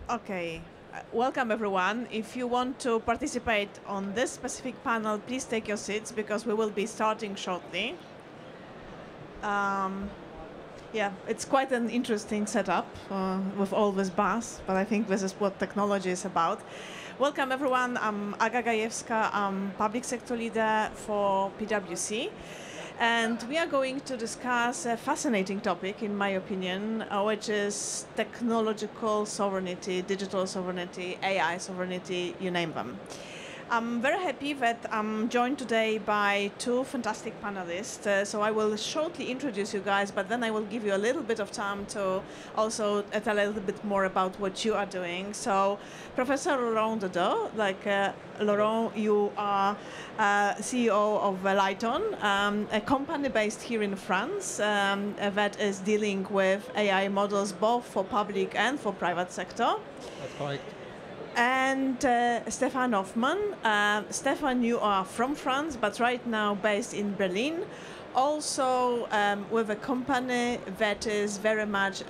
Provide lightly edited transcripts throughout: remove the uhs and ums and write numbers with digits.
Okay, welcome everyone. If you want to participate on this specific panel, please take your seats because we will be starting shortly. Yeah, it's quite an interesting setup with all this buzz, but I think this is what technology is about. Welcome everyone. I'm Aga Gajewska. I'm public sector leader for PwC. And we are going to discuss a fascinating topic, in my opinion, which is technological sovereignty, digital sovereignty, AI sovereignty, you name them. I'm very happy that I'm joined today by two fantastic panelists. So I will shortly introduce you guys, but then I will give you a little bit of time to also tell a little bit more about what you are doing. So Professor Laurent Dodot, Laurent, you are CEO of Lighton, a company based here in France that is dealing with AI models both for public and for private sector. That's correct. And Stefan Hoffmann. Stefan, you are from France, but right now based in Berlin. Also with a company that is very much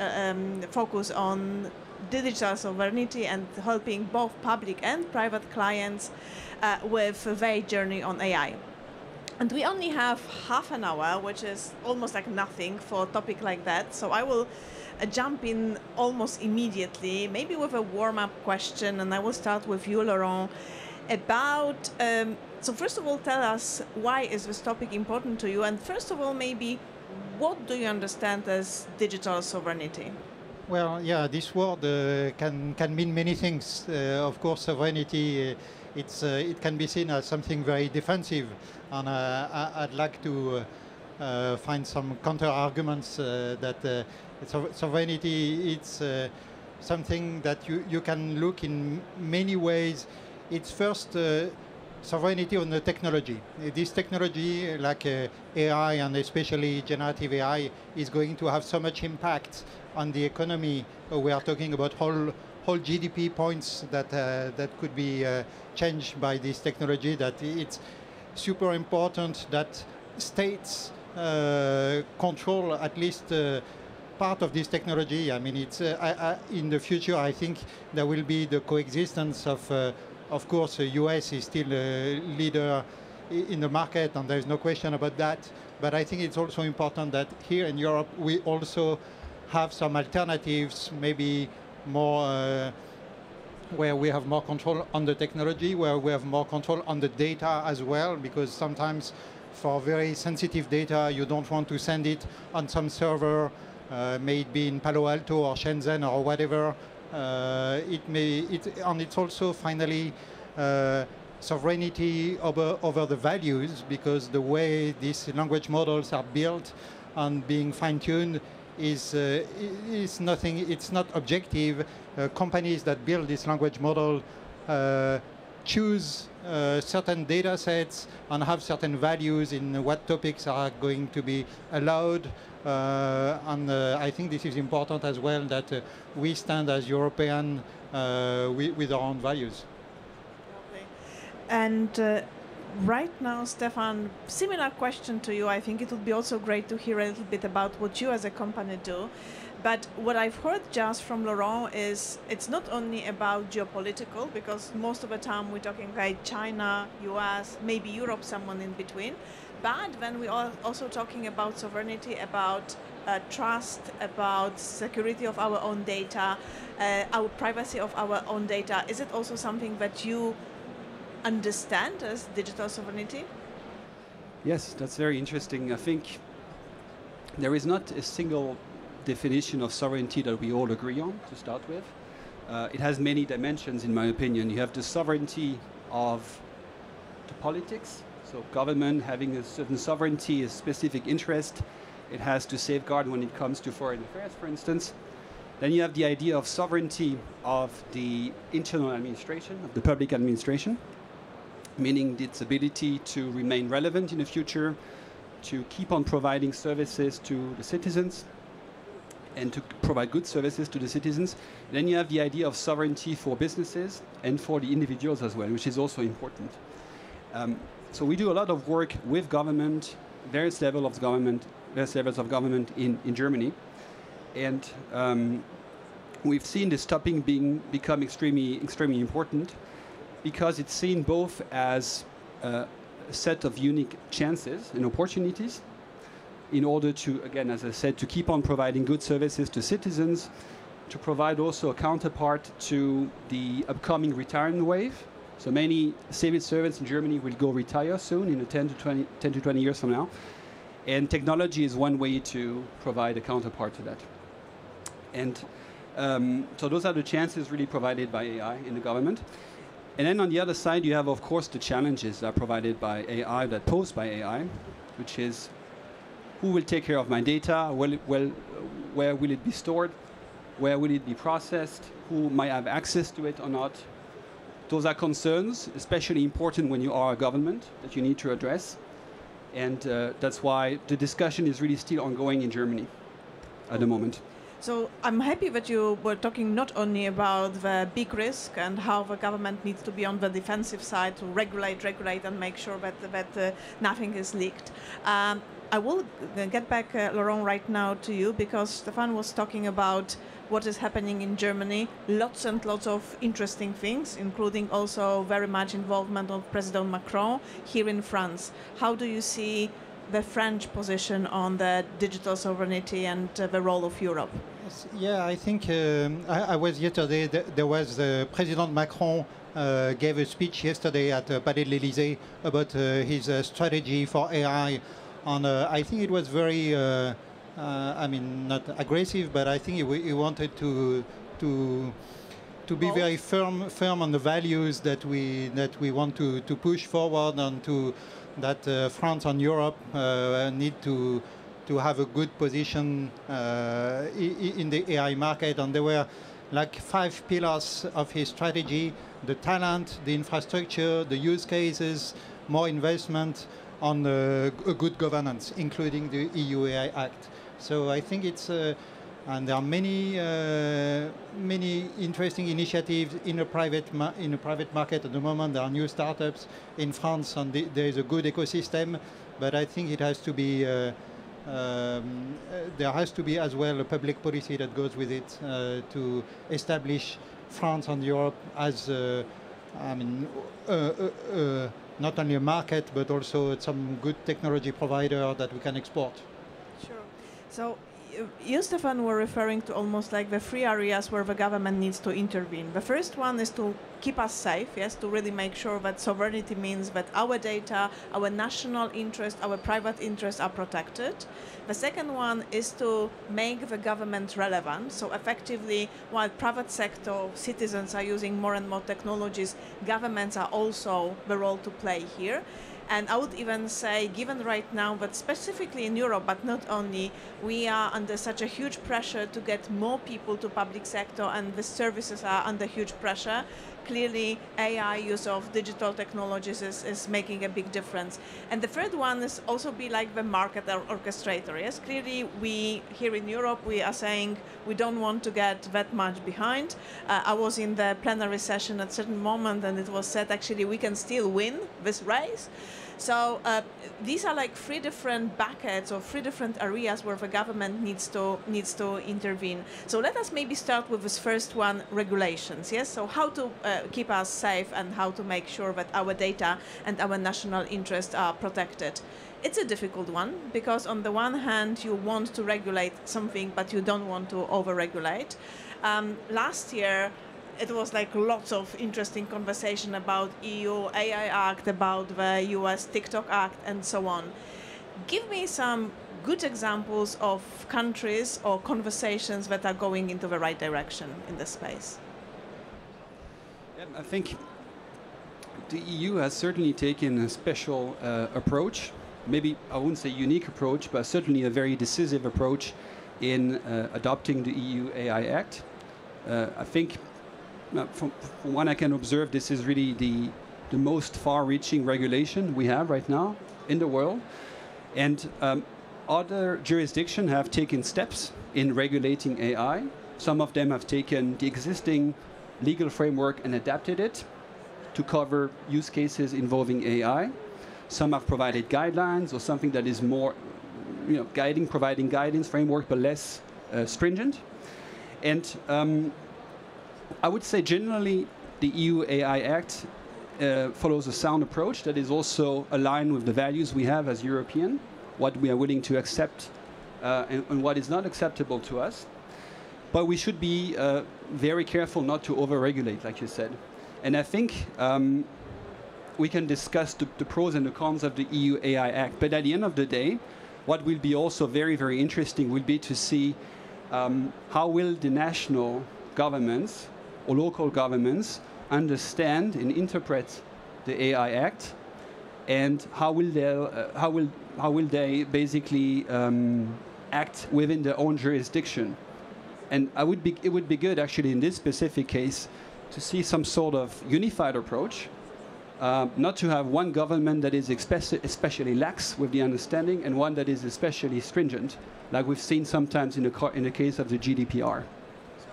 focused on digital sovereignty and helping both public and private clients with their journey on AI. And we only have half an hour, which is almost like nothing for a topic like that. So I will jump in almost immediately, maybe with a warm-up question, and I will start with you, Laurent, about, so first of all, tell us why is this topic important to you, and first of all, maybe, what do you understand as digital sovereignty? Well, yeah, this word can mean many things. Of course, sovereignty, it can be seen as something very defensive, and I'd like to find some counter-arguments that sovereignty, it's something that you can look in many ways. It's first sovereignty on the technology. This technology, like AI and especially generative AI, is going to have so much impact on the economy. We are talking about whole GDP points that could be changed by this technology, that it's super important that states control at least part of this technology. I mean, it's in the future, I think there will be the coexistence of course, the US is still a leader in the market, and there's no question about that. But I think it's also important that here in Europe, we also have some alternatives, maybe more where we have more control on the technology, where we have more control on the data as well, because sometimes for very sensitive data, you don't want to send it on some server, may it be in Palo Alto or Shenzhen or whatever. And it's also finally sovereignty over the values, because the way these language models are built and being fine-tuned is nothing. It's not objective. Companies that build this language model choose certain data sets and have certain values in what topics are going to be allowed. And I think this is important as well, that we stand as European with our own values. Okay. And right now, Stefan, similar question to you. I think it would be also great to hear a little bit about what you as a company do. But what I've heard just from Laurent is it's not only about geopolitical, because most of the time we're talking like China, US, maybe Europe, someone in between. But when we are also talking about sovereignty, about trust, about security of our own data, our privacy of our own data, is it also something that you understand as digital sovereignty? Yes, that's very interesting. I think there is not a single definition of sovereignty that we all agree on, to start with. It has many dimensions, in my opinion. You have the sovereignty of the politics, so government having a certain sovereignty, a specific interest. It has to safeguard when it comes to foreign affairs, for instance. Then you have the idea of sovereignty of the internal administration, of the public administration, meaning its ability to remain relevant in the future, to keep on providing services to the citizens, and to provide good services to the citizens. Then you have the idea of sovereignty for businesses and for the individuals as well, which is also important. So we do a lot of work with government, various levels of government in Germany. And we've seen this topic become extremely important because it's seen both as a set of unique chances and opportunities in order to, again, as I said, to keep on providing good services to citizens, to provide also a counterpart to the upcoming retirement wave. So many civil servants in Germany will go retire soon in 10 to 20 years from now. And technology is one way to provide a counterpart to that. And so those are the chances really provided by AI in the government. And then on the other side, you have, of course, the challenges that are provided by AI, that posed by AI, which is who will take care of my data, where will it be stored, where will it be processed, who might have access to it or not. Those are concerns, especially important when you are a government, that you need to address. And that's why the discussion is really still ongoing in Germany at the moment. So I'm happy that you were talking not only about the big risk and how the government needs to be on the defensive side to regulate and make sure that nothing is leaked. I will get back, Laurent, right now to you, because Stefan was talking about what is happening in Germany. Lots and lots of interesting things, including also very much involvement of President Macron here in France. How do you see the French position on the digital sovereignty and the role of Europe? Yeah, I think I was yesterday. There was President Macron gave a speech yesterday at Palais de l'Élysée about his strategy for AI. And I think it was very, I mean, not aggressive, but I think he wanted to be very firm on the values that we want to push forward, and that France and Europe need to have a good position in the AI market. And there were like 5 pillars of his strategy: the talent, the infrastructure, the use cases, more investment, on a good governance, including the EU AI Act. So I think it's, and there are many interesting initiatives in a private market at the moment. There are new startups in France, and there is a good ecosystem. But I think it has to be, there has to be as well a public policy that goes with it to establish France and Europe as, I mean, not only a market, but also some good technology provider that we can export. Sure. So you, Stefan, were referring to almost like the 3 areas where the government needs to intervene. The first one is to keep us safe, yes, to really make sure that sovereignty means that our data, our national interest, our private interests are protected. The second one is to make the government relevant. So effectively, while private sector citizens are using more and more technologies, governments are also the role to play here. And I would even say, given right now, but specifically in Europe, but not only, we are under such a huge pressure to get more people to public sector, and the services are under huge pressure. Clearly, AI use of digital technologies is making a big difference. And the third one is also be like the market orchestrator. Yes, clearly we here in Europe, we are saying we don't want to get that much behind. I was in the plenary session at a certain moment, and it was said actually we can still win this race. So these are like 3 different buckets or 3 different areas where the government needs to intervene. So let us maybe start with this first one, regulations. Yes. So how to keep us safe and how to make sure that our data and our national interests are protected. It's a difficult one because on the one hand you want to regulate something, but you don't want to over-regulate. Last year, it was like lots of interesting conversation about EU AI Act, about the US TikTok Act, and so on. Give me some good examples of countries or conversations that are going into the right direction in this space. Yeah, I think the EU has certainly taken a special approach. Maybe I wouldn't say unique approach, but certainly a very decisive approach in adopting the EU AI Act. I think from what I can observe, this is really the most far-reaching regulation we have right now in the world. And other jurisdictions have taken steps in regulating AI. Some of them have taken the existing legal framework and adapted it to cover use cases involving AI. Some have provided guidelines or something that is more, providing guidance framework, but less stringent. And I would say generally the EU AI Act follows a sound approach that is also aligned with the values we have as European, what we are willing to accept and what is not acceptable to us. But we should be very careful not to over-regulate, like you said. And I think we can discuss the pros and the cons of the EU AI Act. But at the end of the day, what will be also very, very interesting will be to see how will the national governments or local governments understand and interpret the AI Act, and how will they basically act within their own jurisdiction. And it would be good actually in this specific case to see some sort of unified approach, not to have one government that is especially lax with the understanding and one that is especially stringent, like we've seen sometimes in the case of the GDPR. So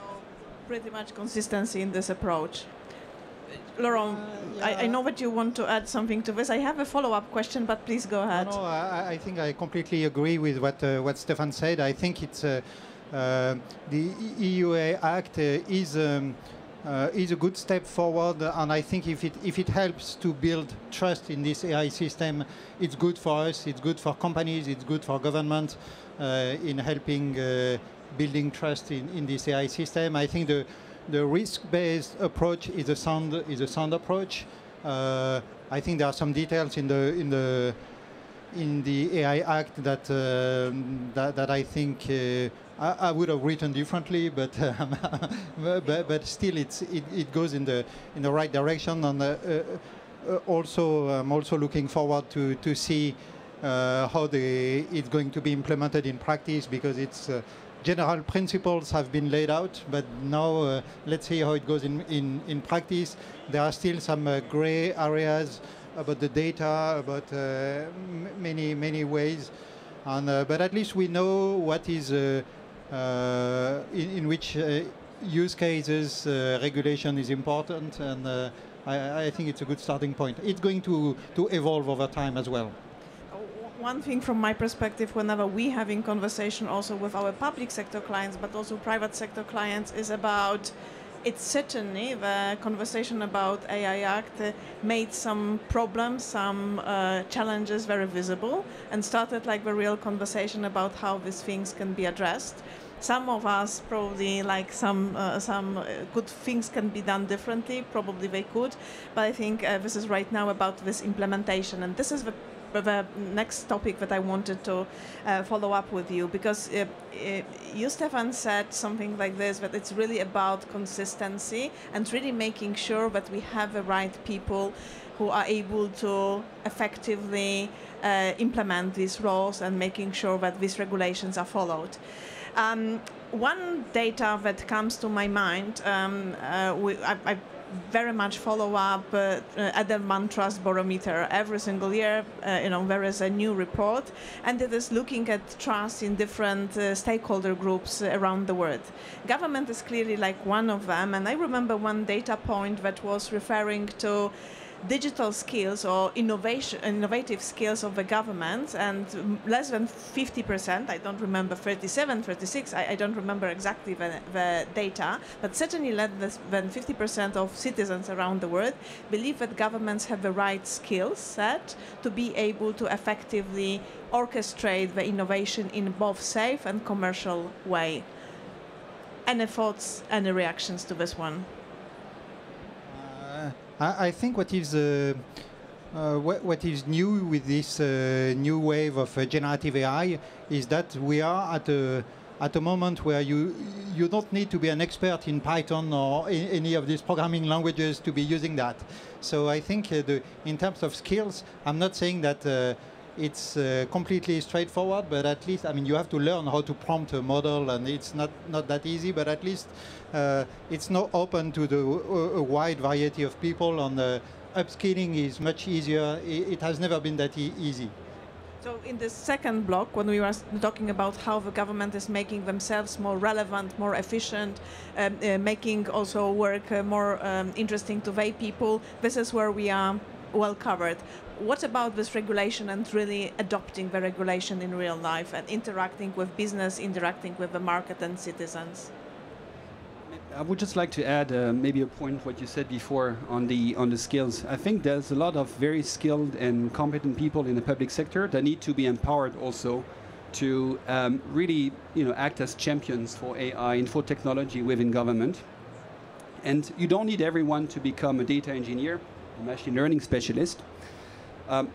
pretty much consistency in this approach. Laurent, I know that you want to add something to this. I have a follow-up question, but please go ahead. No, I think I completely agree with what Stefan said. I think it's the EU Act is a good step forward, and I think if it helps to build trust in this AI system, it's good for us, it's good for companies, it's good for government in helping building trust in this AI system. I think the risk-based approach is a sound approach. I think there are some details in the AI Act that I think I would have written differently, but but still it goes in the right direction. And also I'm also looking forward to see how it's going to be implemented in practice, because it's general principles have been laid out, but now let's see how it goes in practice. There are still some gray areas about the data, about many ways, and but at least we know what is in which use cases regulation is important, and I think it's a good starting point. It's going to evolve over time as well. One thing from my perspective, whenever we having conversation also with our public sector clients, but also private sector clients, is about, it's certainly the conversation about AI Act made some problems, some challenges very visible, and started like the real conversation about how these things can be addressed. Some of us probably like some good things can be done differently, probably they could, but I think this is right now about this implementation, and this is the next topic that I wanted to follow up with you, because you, Stefan, said something like this, that it's really about consistency and really making sure that we have the right people who are able to effectively implement these laws and making sure that these regulations are followed. One data that comes to my mind, I very much follow up Edelman Trust Barometer. Every single year, there is a new report, and it is looking at trust in different stakeholder groups around the world. Government is clearly like one of them, and I remember one data point that was referring to digital skills or innovative skills of the government, and less than 50%, I don't remember, 37, 36, I don't remember exactly the data, but certainly less than 50% of citizens around the world believe that governments have the right skill set to be able to effectively orchestrate the innovation in both safe and commercial way. Any thoughts, any reactions to this one? I think what is new with this new wave of generative AI is that we are at a moment where you don't need to be an expert in Python or any of these programming languages to be using that. So I think in terms of skills, I'm not saying that it's completely straightforward, but at least, I mean, you have to learn how to prompt a model, and it's not that easy, but at least it's now open to a wide variety of people, and upskilling is much easier. It has never been that easy. So in the second block, when we were talking about how the government is making themselves more relevant, more efficient, making also work more interesting to their people, this is where we are well covered. What about this regulation and really adopting the regulation in real life and interacting with business, interacting with the market and citizens? I would just like to add maybe a point what you said before on the skills. I think there's a lot of very skilled and competent people in the public sector that need to be empowered also to really act as champions for AI and for technology within government. And you don't need everyone to become a data engineer, a machine learning specialist.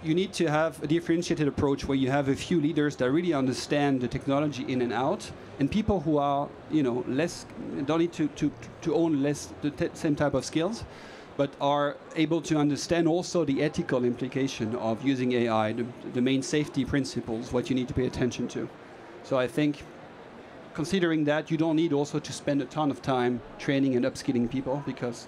You need to have a differentiated approach where you have a few leaders that really understand the technology in and out, and people who are, less, don't need to own less the same type of skills, but are able to understand also the ethical implication of using AI, the main safety principles, what you need to pay attention to. So I think, considering that, you don't need also to spend a ton of time training and upskilling people, because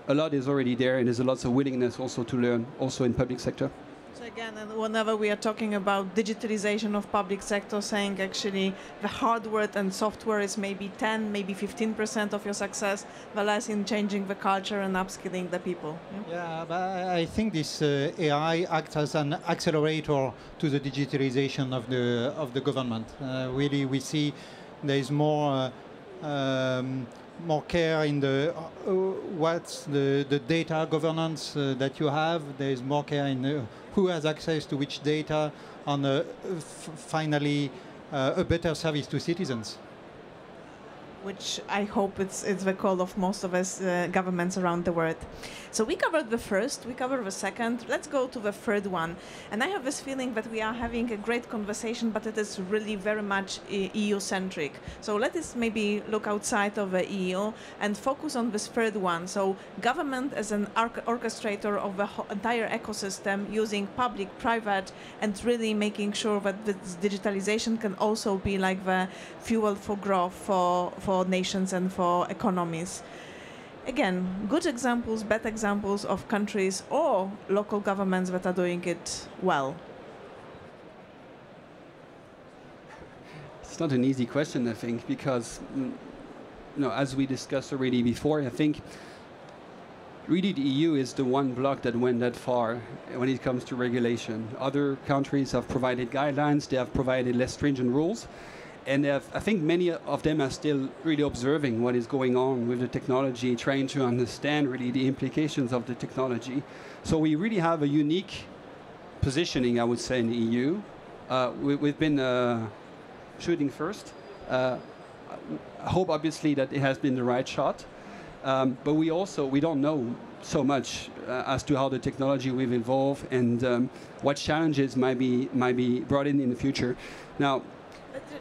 a lot is already there, and there's a lot of willingness also to learn, also in public sector. So again, and whenever we are talking about digitalization of public sector, saying actually the hardware and software is maybe 10, maybe 15% of your success, whereas in changing the culture and upskilling the people. Yeah, but I think this AI acts as an accelerator to the digitalization of the government. Really, we see there is more care in the what's the data governance that you have. There is more care in who has access to which data, and finally a better service to citizens. Which I hope it's the call of most of us governments around the world. So we covered the first, we covered the second. Let's go to the third one. And I have this feeling that we are having a great conversation, but it is really very much EU-centric. So let us maybe look outside of the EU and focus on this third one. So government as an orchestrator of the entire ecosystem, using public, private, and really making sure that this digitalization can also be like the fuel for growth for nations and for economies. Again, good examples, bad examples of countries or local governments that are doing it well. It's not an easy question, I think, because as we discussed already before, I think really the EU is the one bloc that went that far when it comes to regulation. Other countries have provided guidelines, they have provided less stringent rules. And I think many of them are still really observing what is going on with the technology, trying to understand really the implications of the technology. So we really have a unique positioning, I would say, in the EU. We've been shooting first. I hope, obviously, that it has been the right shot. But we don't know so much as to how the technology will evolve and what challenges might be brought in the future. Now,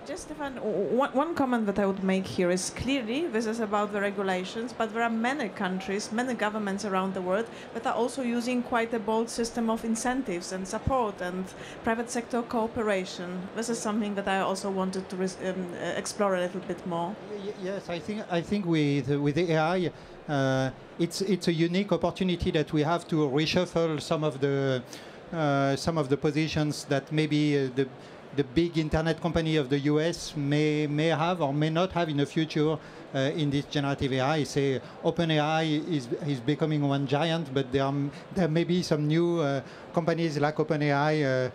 just Stefan, one comment that I would make here is clearly this is about the regulations, but there are many countries, many governments around the world that are also using quite a bold system of incentives and support and private sector cooperation. This is something that I also wanted to explore a little bit more. Yes, I think with the AI, it's a unique opportunity that we have to reshuffle some of the positions that maybe the big internet company of the US may have or may not have in the future in this generative AI. Say OpenAI is becoming one giant, but there may be some new companies like OpenAI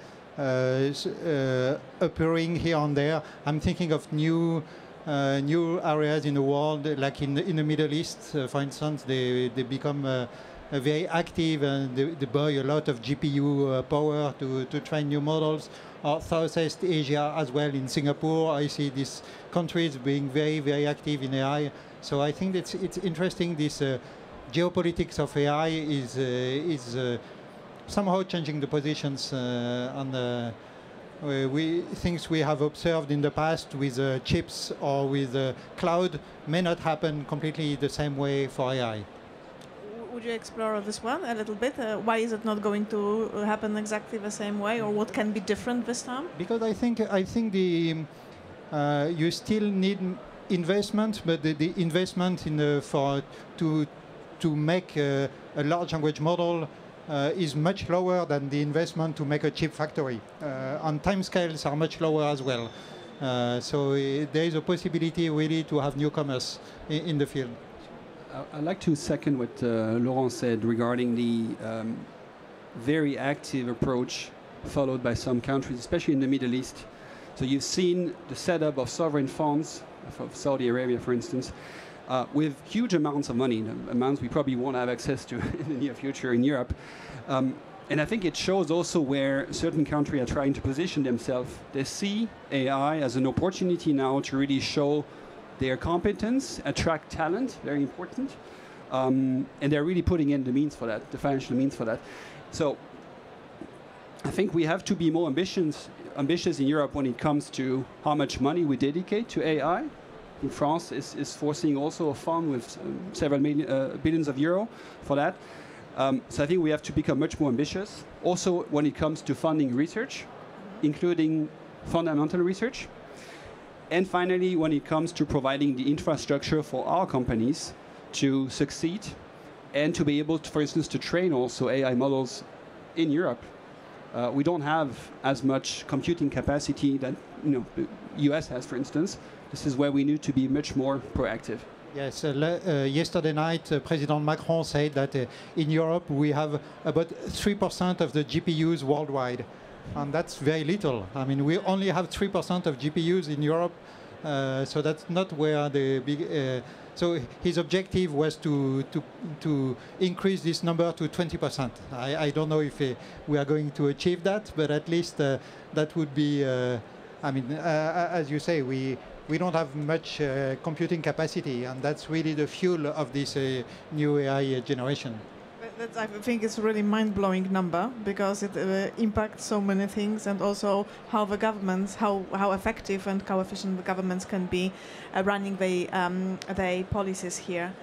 appearing here and there. I'm thinking of new areas in the world, like in the Middle East, for instance. They become very active, and they buy a lot of GPU power to train new models. Or Southeast Asia as well, in Singapore, I see these countries being very, very active in AI. So I think it's interesting. This geopolitics of AI is somehow changing the positions on things we have observed in the past with chips or with cloud may not happen completely the same way for AI. Would you explore this one a little bit? Why is it not going to happen exactly the same way, or what can be different this time? Because I think you still need investment, but the investment to make a large language model is much lower than the investment to make a chip factory. And timescales are much lower as well. So there is a possibility really to have newcomers in the field. I'd like to second what Laurent said regarding the very active approach followed by some countries, especially in the Middle East. So you've seen the setup of sovereign funds, of Saudi Arabia, for instance, with huge amounts of money, amounts we probably won't have access to in the near future in Europe. And I think it shows also where certain countries are trying to position themselves. They see AI as an opportunity now to really show their competence, attract talent, very important. And they're really putting in the means for that, the financial means for that. So I think we have to be more ambitious in Europe when it comes to how much money we dedicate to AI. In France is foreseeing also a fund with several billions of euro for that. So I think we have to become much more ambitious. Also when it comes to funding research, including fundamental research. And finally, when it comes to providing the infrastructure for our companies to succeed and to be able to, for instance, to train also AI models in Europe. We don't have as much computing capacity that the US has, for instance. This is where we need to be much more proactive. Yes, yesterday night, President Macron said that in Europe we have about 3% of the GPUs worldwide. And that's very little. I mean, we only have 3% of GPUs in Europe, so that's not where the big... so his objective was to increase this number to 20%. I don't know if we are going to achieve that, but at least that would be... I mean, as you say, we don't have much computing capacity, and that's really the fuel of this new AI generation. I think it's a really mind-blowing number because it impacts so many things, and also how the governments, how effective and how efficient the governments can be running their policies here.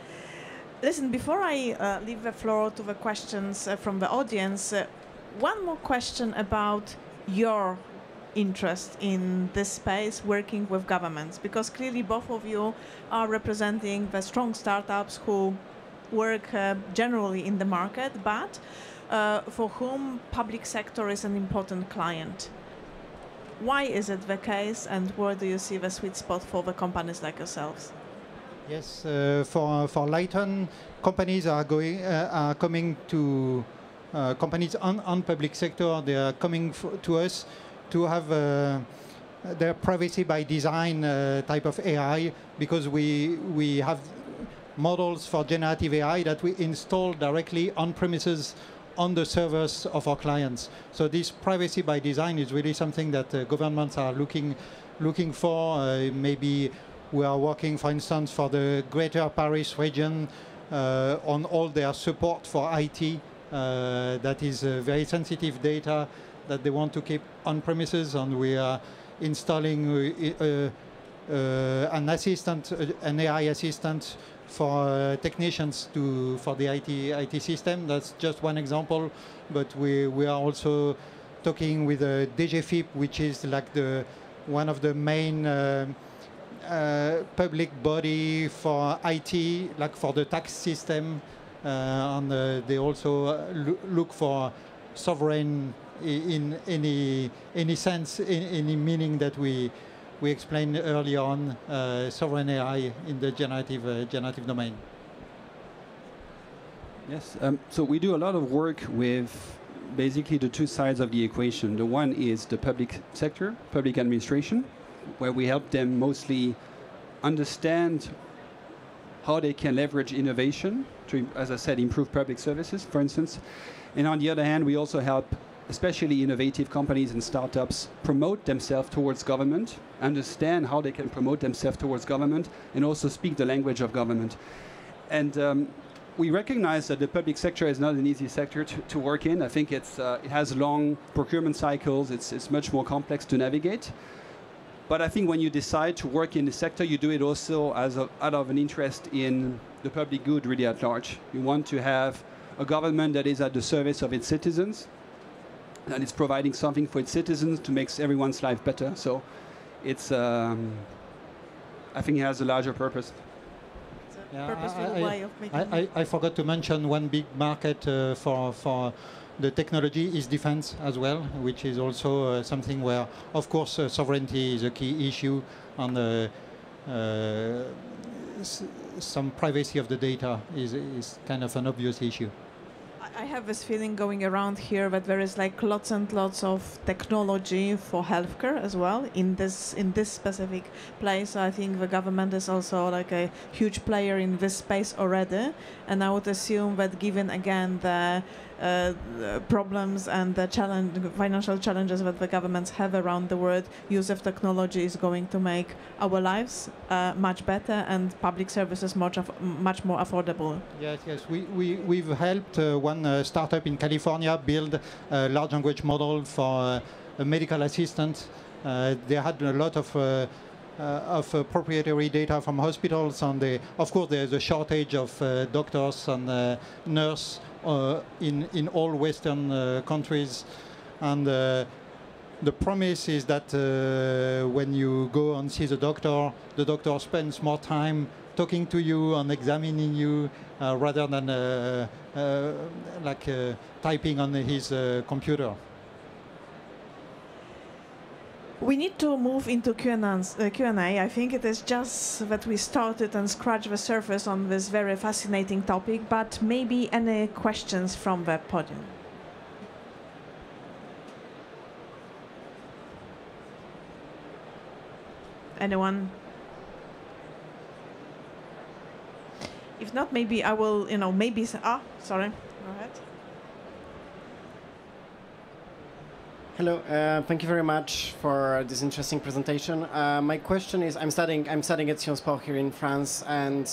Listen, before I leave the floor to the questions from the audience, one more question about your interest in this space, working with governments, because clearly both of you are representing the strong startups who work generally in the market, but for whom public sector is an important client. Why is it the case, and where do you see the sweet spot for the companies like yourselves? Yes, for Lighton, companies are coming to companies on public sector. They are coming to us to have their privacy by design type of AI, because we have models for generative AI that we install directly on premises on the servers of our clients. So this privacy by design is really something that governments are looking for. Maybe we are working, for instance, for the Greater Paris region on all their support for IT. That is very sensitive data that they want to keep on premises, and we are installing an assistant, an AI assistant for technicians for the IT system. That's just one example, but we are also talking with DGFIP, which is like one of the main public body for IT, like for the tax system, and they also look for sovereign in any sense, in any meaning that we explained earlier on, sovereign AI in the generative domain. Yes, so we do a lot of work with basically the two sides of the equation. The one is the public sector, public administration, where we help them mostly understand how they can leverage innovation to, as I said, improve public services, for instance. And on the other hand, we also help especially innovative companies and startups promote themselves towards government, understand how they can promote themselves towards government, and also speak the language of government. And we recognize that the public sector is not an easy sector to work in. I think it has long procurement cycles. It's much more complex to navigate. But I think when you decide to work in the sector, you do it also out of an interest in the public good really at large. You want to have a government that is at the service of its citizens, and it's providing something for its citizens to make everyone's life better. So it's, I think it has a larger purpose. It's a purposeful way of making I forgot to mention one big market for the technology is defense as well, which is also something where, of course, sovereignty is a key issue, and some privacy of the data is kind of an obvious issue. I have this feeling going around here that there is like lots and lots of technology for healthcare as well in this specific place. So I think the government is also like a huge player in this space already, and I would assume that given again the problems and the financial challenges that the governments have around the world, use of technology is going to make our lives much better and public services much more affordable. Yes, yes. We've helped one startup in California build a large language model for a medical assistant. They had a lot of proprietary data from hospitals, and of course there's a shortage of doctors and nurses in all Western countries, and the promise is that when you go and see the doctor spends more time talking to you and examining you rather than typing on his computer. We need to move into Q&A. I think it is just that we started and scratched the surface on this very fascinating topic, but maybe any questions from the podium? Anyone? If not, maybe I will, sorry, go ahead. Hello, thank you very much for this interesting presentation. My question is, I'm studying at Sciences Po here in France, and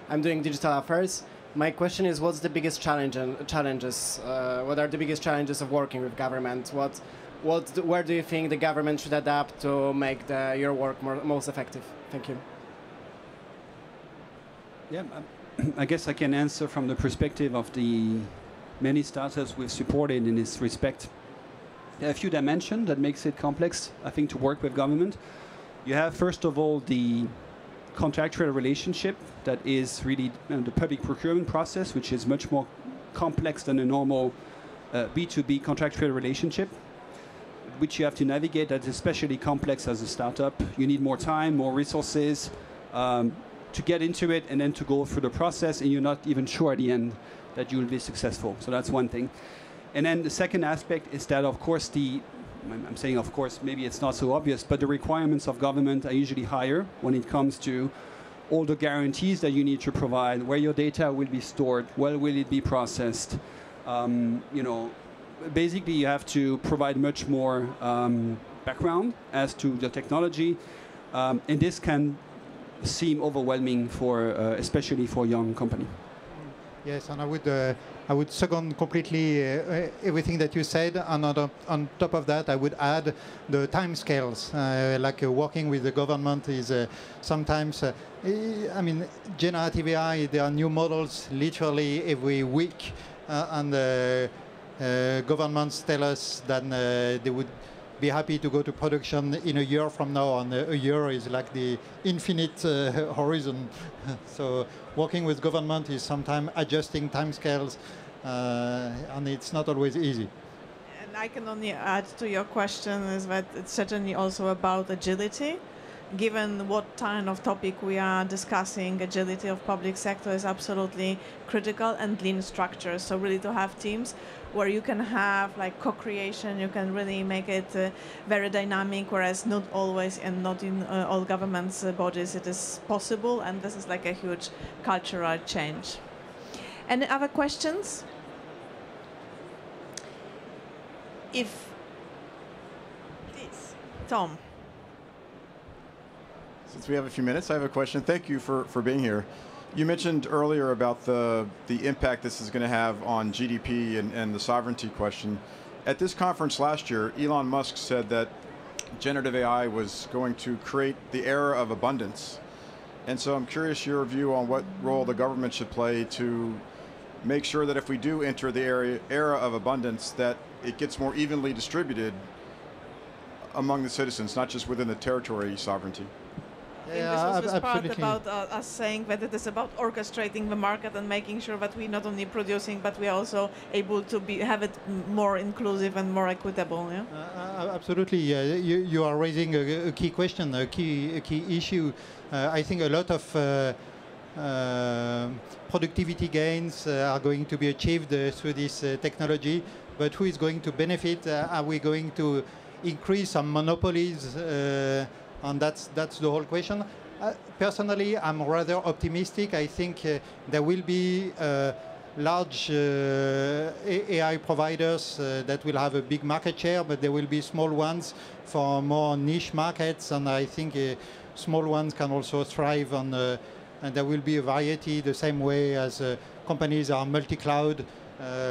I'm doing digital affairs. My question is, what's the biggest challenges? What are the biggest challenges of working with government? Where do you think the government should adapt to make your work most effective? Thank you. Yeah, I guess I can answer from the perspective of the many startups we've supported in this respect. There are a few dimensions that makes it complex, I think, to work with government. You have, first of all, the contractual relationship that is really the public procurement process, which is much more complex than a normal B2B contractual relationship, which you have to navigate. That's especially complex as a startup. You need more time, more resources to get into it and then to go through the process, and you're not even sure at the end that you will be successful. So that's one thing. And then the second aspect is that, of course, I'm saying, of course, maybe it's not so obvious, but the requirements of government are usually higher when it comes to all the guarantees that you need to provide, where your data will be stored, where will it be processed. Basically, you have to provide much more background as to the technology, and this can seem overwhelming especially for a young company. Yes, and I would second completely everything that you said, and on top of that, I would add the timescales. Working with the government is sometimes, generative AI, there are new models literally every week, and governments tell us that they would be happy to go to production in a year from now, and a year is like the infinite horizon. So working with government is sometimes adjusting timescales, and it's not always easy. And I can only add to your question is that it's certainly also about agility. Given what kind of topic we are discussing, agility of public sector is absolutely critical, and lean structures. So really to have teams where you can have like co-creation, you can really make it very dynamic, whereas not always and not in all governments' bodies it is possible, and this is like a huge cultural change. Any other questions? Please, Tom. Since we have a few minutes, I have a question. Thank you for being here. You mentioned earlier about the impact this is going to have on GDP and the sovereignty question. At this conference last year, Elon Musk said that generative AI was going to create the era of abundance. And so I'm curious your view on what role the government should play to make sure that if we do enter the era of abundance, that it gets more evenly distributed among the citizens, not just within the territory sovereignty. I think this was part about us saying that it is about orchestrating the market and making sure that we're not only producing, but we're also able to have it more inclusive and more equitable. Yeah? Absolutely. You are raising a key question, a key issue. I think a lot of productivity gains are going to be achieved through this technology, but who is going to benefit? Are we going to increase some monopolies? And that's the whole question. Personally, I'm rather optimistic. I think there will be large AI providers that will have a big market share, but there will be small ones for more niche markets, and I think small ones can also thrive on, and there will be a variety the same way as companies are multi-cloud.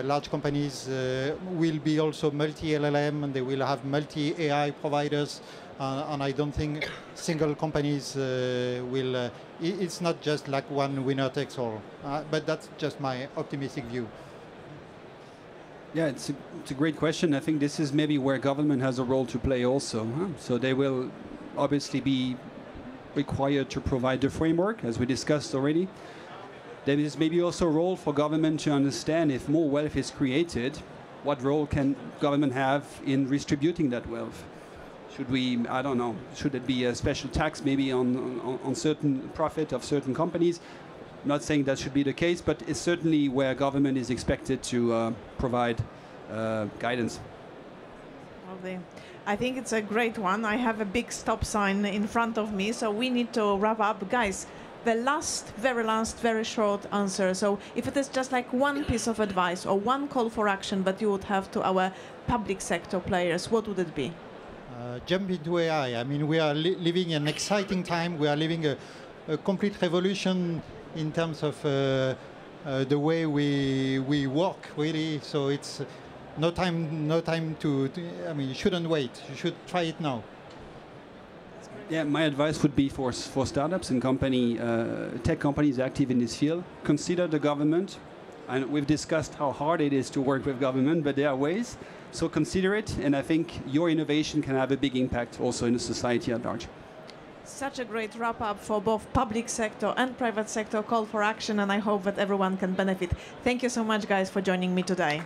Large companies will be also multi-LLM, and they will have multi-AI providers, and I don't think single companies will, it's not just like one winner takes all, but that's just my optimistic view. Yeah, it's a great question. I think this is maybe where government has a role to play also. So they will obviously be required to provide the framework, as we discussed already. There is maybe also a role for government to understand if more wealth is created, what role can government have in redistributing that wealth? Should we, I don't know, should it be a special tax maybe on certain profit of certain companies? I'm not saying that should be the case, but it's certainly where government is expected to provide guidance. Lovely. I think it's a great one. I have a big stop sign in front of me, so we need to wrap up. Guys, the very short answer. So if it is just like one piece of advice or one call for action that you would have to our public sector players, what would it be? Jump into AI. I mean, we are living an exciting time. We are living a complete revolution in terms of the way we work, really. So it's no time to, I mean, you shouldn't wait. You should try it now. Yeah, my advice would be for startups and tech companies active in this field, consider the government. And we've discussed how hard it is to work with government, but there are ways. So consider it, and I think your innovation can have a big impact also in the society at large. Such a great wrap-up for both public sector and private sector call for action, and I hope that everyone can benefit. Thank you so much, guys, for joining me today.